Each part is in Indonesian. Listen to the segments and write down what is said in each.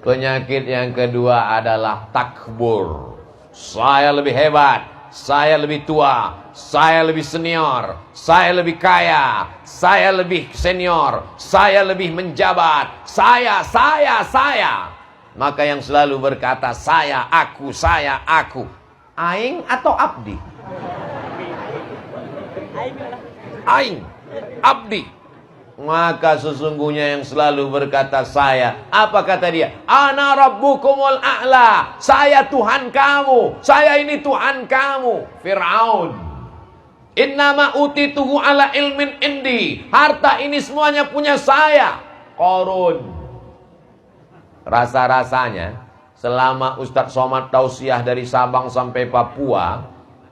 Penyakit yang kedua adalah takbur. Saya lebih hebat, saya lebih tua, saya lebih senior, saya lebih kaya, saya lebih senior, saya lebih menjabat, saya. Maka yang selalu berkata saya, aku. Aing atau abdi? Aing, abdi. Maka sesungguhnya yang selalu berkata saya, apa kata dia? Ana rabbukumul a'la. Saya Tuhan kamu. Saya ini Tuhan kamu. Fir'aun. Innama utituhu ala ilmin indi. Harta ini semuanya punya saya. Qarun. Rasa-rasanya selama Ustadz Somad tausiah dari Sabang sampai Papua,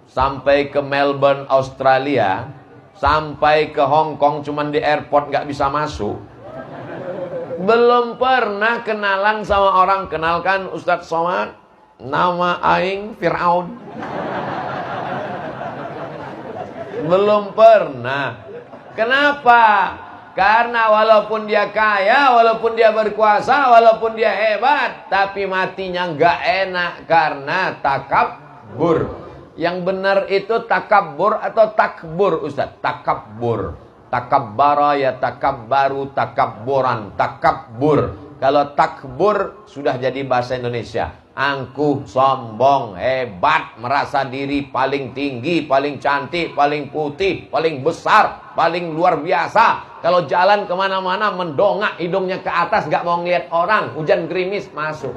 sampai ke Melbourne, Australia, sampai ke Hong Kong, cuman di airport nggak bisa masuk. Belum pernah kenalan sama orang. Kenalkan Ustadz Somad, nama aing Fir'aun. Belum pernah. Kenapa? Karena walaupun dia kaya, walaupun dia berkuasa, walaupun dia hebat, tapi matinya nggak enak karena takabur. Yang benar itu takabbur atau takbur, Ustaz? Takabbur. Takabbara ya takabbaru, takabburan, takabbur. Kalau takbur sudah jadi bahasa Indonesia. Angkuh, sombong, hebat, merasa diri paling tinggi, paling cantik, paling putih, paling besar, paling luar biasa. Kalau jalan kemana-mana mendongak hidungnya ke atas, gak mau ngeliat orang. Hujan gerimis masuk.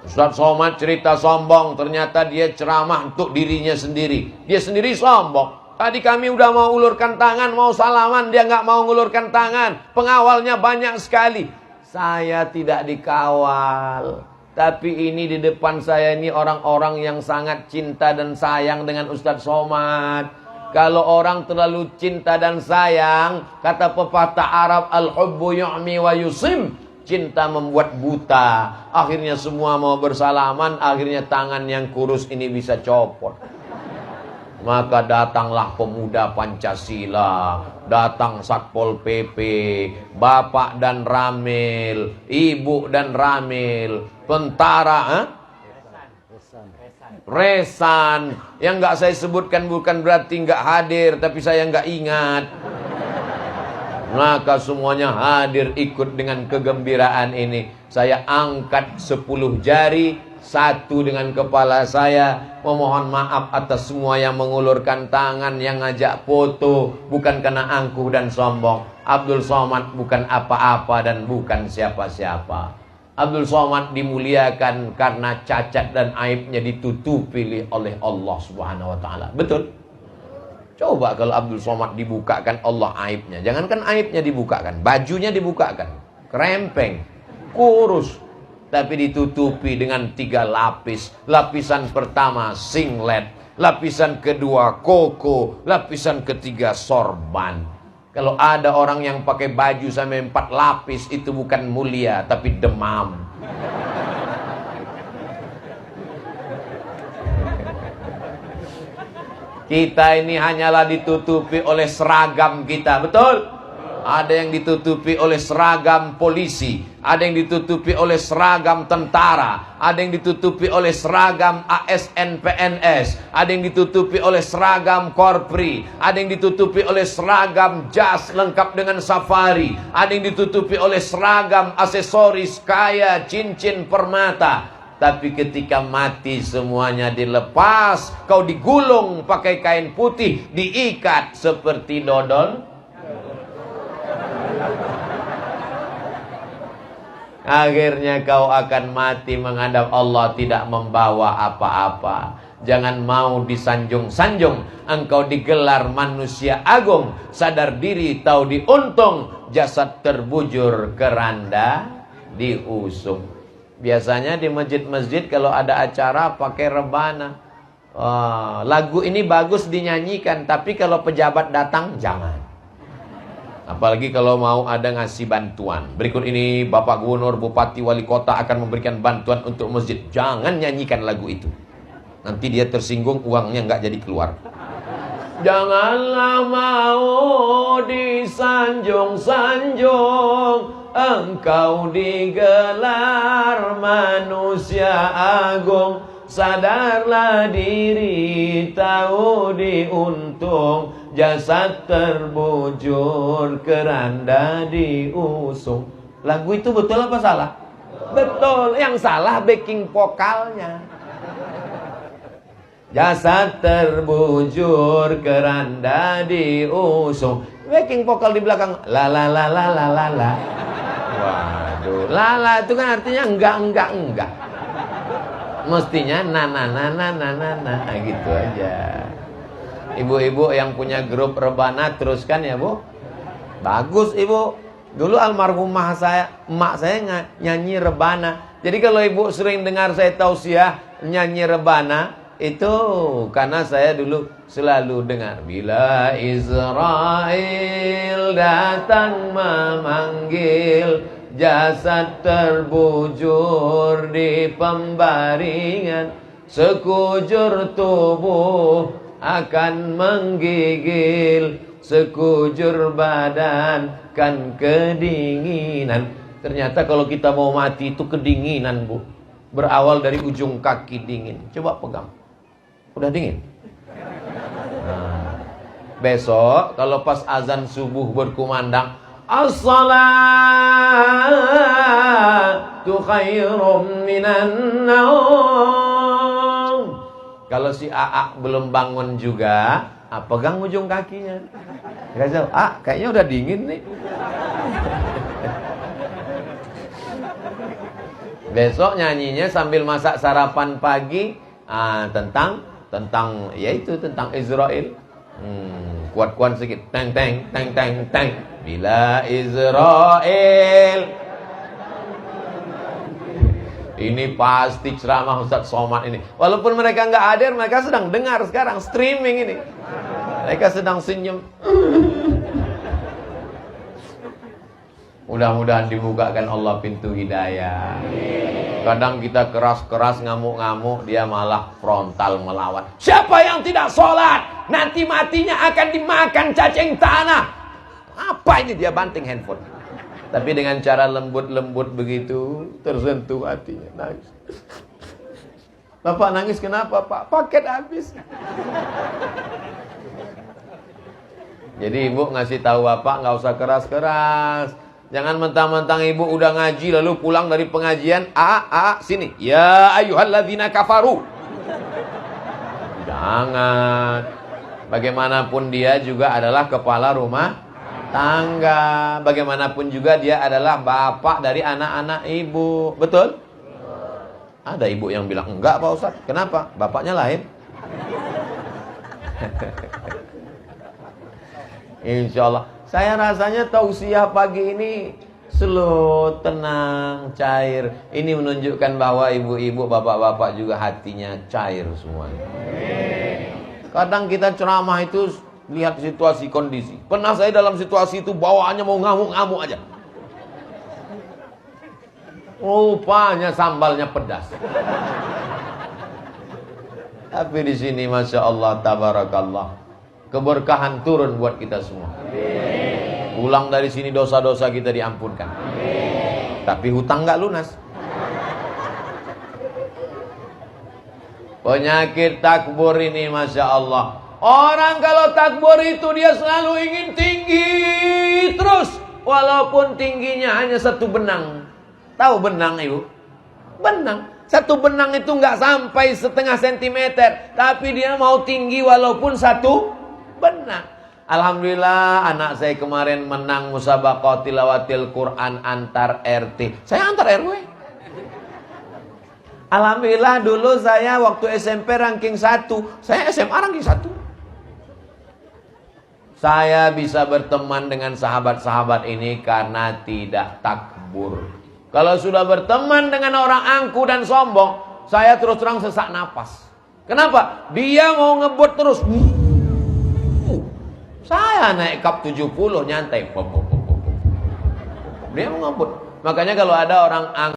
Ustadz Somad cerita sombong, ternyata dia ceramah untuk dirinya sendiri. Dia sendiri sombong. Tadi kami udah mau ulurkan tangan, mau salaman, dia nggak mau ngulurkan tangan. Pengawalnya banyak sekali. Saya tidak dikawal. Tapi ini di depan saya ini orang-orang yang sangat cinta dan sayang dengan Ustadz Somad. Kalau orang terlalu cinta dan sayang, kata pepatah Arab, al-hubbu yu'mi wa yusim. Cinta membuat buta. Akhirnya semua mau bersalaman. Akhirnya tangan yang kurus ini bisa copot. Maka datanglah pemuda Pancasila. Datang Satpol PP. Bapak dan Ramil. Ibu dan Ramil. Tentara. Resan. Yang gak saya sebutkan bukan berarti gak hadir. Tapi saya gak ingat. Maka semuanya hadir ikut dengan kegembiraan ini. Saya angkat 10 jari, satu dengan kepala saya. Memohon maaf atas semua yang mengulurkan tangan, yang ngajak foto. Bukan karena angkuh dan sombong. Abdul Somad bukan apa-apa dan bukan siapa-siapa. Abdul Somad dimuliakan karena cacat dan aibnya ditutupi oleh Allah Subhanahu wa ta'ala. Betul? Coba kalau Abdul Somad dibukakan Allah aibnya. Jangankan aibnya dibukakan, bajunya dibukakan. Krempeng, kurus, tapi ditutupi dengan 3 lapis. Lapisan pertama singlet, lapisan kedua koko, lapisan ketiga sorban. Kalau ada orang yang pakai baju sampai 4 lapis, itu bukan mulia, tapi demam. Kita ini hanyalah ditutupi oleh seragam kita, betul? Ada yang ditutupi oleh seragam polisi, ada yang ditutupi oleh seragam tentara, ada yang ditutupi oleh seragam ASN PNS, ada yang ditutupi oleh seragam Korpri, ada yang ditutupi oleh seragam jas lengkap dengan safari, ada yang ditutupi oleh seragam aksesoris kaya, cincin, permata. Tapi ketika mati semuanya dilepas, kau digulung pakai kain putih, diikat seperti dodol. Akhirnya kau akan mati menghadap Allah tidak membawa apa-apa. Jangan mau disanjung-sanjung. Engkau digelar manusia agung, sadar diri tahu diuntung, jasad terbujur keranda diusung. Biasanya di masjid-masjid kalau ada acara pakai rebana. Lagu ini bagus dinyanyikan, tapi kalau pejabat datang jangan. Apalagi kalau mau ada ngasih bantuan. Berikut ini Bapak Gubernur, Bupati, Wali Kota akan memberikan bantuan untuk masjid. Jangan nyanyikan lagu itu. Nanti dia tersinggung, uangnya nggak jadi keluar. Janganlah mau disanjung-sanjung engkau digelar manusia agung. Sadarlah diri, tahu diuntung, jasad terbujur, keranda diusung. Lagu itu betul apa salah? Betul. Yang salah backing vokalnya. Jasad terbujur, keranda diusung. Backing vokal di belakang la la la la la la la. Waduh, la la itu kan artinya enggak. Mestinya na gitu aja. Ibu-ibu yang punya grup rebana teruskan ya, Bu. Bagus, Ibu. Dulu almarhumah saya, emak saya nyanyi rebana. Jadi kalau Ibu sering dengar saya tausiah nyanyi rebana, itu karena saya dulu selalu dengar bila Israel datang memanggil, jasad terbujur di pembaringan, sekujur tubuh akan menggigil, sekujur badan kan kedinginan. Ternyata kalau kita mau mati itu kedinginan, Bu. Berawal dari ujung kaki dingin. Coba pegang. Udah dingin. Nah, besok kalau pas azan subuh berkumandang, as-salatu khairum minan naum. Kalau si AA belum bangun juga, pegang ujung kakinya. Kasih, kayaknya udah dingin nih. Besok nyanyinya sambil masak sarapan pagi, tentang yaitu tentang Israel. Kuat-kuat sedikit. Teng teng teng teng teng. Bila Israel. Ini pasti ceramah Ustaz Somad ini. Walaupun mereka nggak hadir, mereka sedang dengar sekarang streaming ini. Mereka sedang senyum. Mudah-mudahan dibukakan Allah pintu hidayah. Kadang kita keras-keras ngamuk-ngamuk, dia malah frontal melawan. Siapa yang tidak sholat, nanti matinya akan dimakan cacing tanah. Apa ini, dia banting handphone. Tapi dengan cara lembut-lembut begitu, tersentuh hatinya, nangis. Bapak nangis kenapa, Pak? Paket habis. Jadi ibu ngasih tahu bapak, nggak usah keras-keras. Jangan mentang-mentang ibu udah ngaji lalu pulang dari pengajian, sini. Ya ayyuhalladzina kafaru. Jangan. Bagaimanapun dia juga adalah kepala rumah tangga. Bagaimanapun juga dia adalah bapak dari anak-anak ibu. Betul? Ada ibu yang bilang, enggak Pak Ustaz. Kenapa? Bapaknya lain. Insya Allah. Saya rasanya tausiah pagi ini slow, tenang, cair. Ini menunjukkan bahwa ibu-ibu, bapak-bapak juga hatinya cair semuanya. Kadang kita ceramah itu lihat situasi kondisi. Pernah saya dalam situasi itu bawaannya mau ngamuk-ngamuk aja. Rupanya sambalnya pedas. Tapi di sini Masya Allah, tabarakallah, keberkahan turun buat kita semua. Pulang dari sini dosa-dosa kita diampunkan. Tapi hutang nggak lunas. Penyakit takbur ini Masya Allah. Orang kalau takbur itu dia selalu ingin tinggi terus. Walaupun tingginya hanya satu benang. Tahu benang ibu? Benang. Satu benang itu nggak sampai setengah sentimeter. Tapi dia mau tinggi walaupun satu benang. Alhamdulillah anak saya kemarin menang musabaqah tilawatil Quran antar RT. Saya antar RW. Alhamdulillah dulu saya waktu SMP ranking 1. Saya SMA ranking 1. Saya bisa berteman dengan sahabat-sahabat ini karena tidak takbur. Kalau sudah berteman dengan orang angku dan sombong, saya terus terang sesak napas. Kenapa? Dia mau ngebut terus. Saya naik kap 70 nyantai. Dia mau ngebut. Makanya kalau ada orang angku